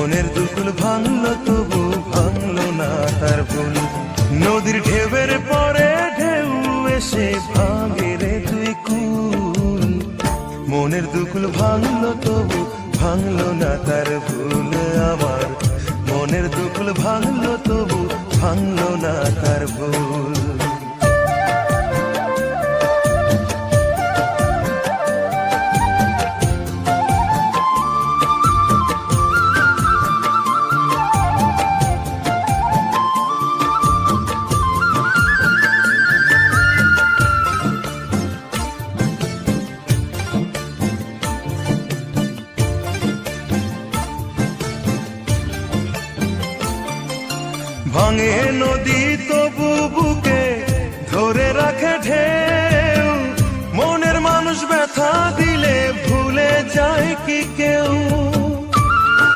মনের দুকুল ভাঙলো তবু ভাঙলো না তার ভুল। নদীর ঢেউয়ের পরে ঢেউ এসে ভাঙে রে তুই কুল। মনের দুকুল ভাঙলো তবু ভাঙলো না তার ভুল। আমার মনের দুকুল ভাঙলো তবু ভাঙলো না তার ভুল। ভাঙে নদী তবু বুকে ধরে রাখে ঢেউ। মনের মানুষ ব্যথা দিলে ভুলে যায় কি কেউ?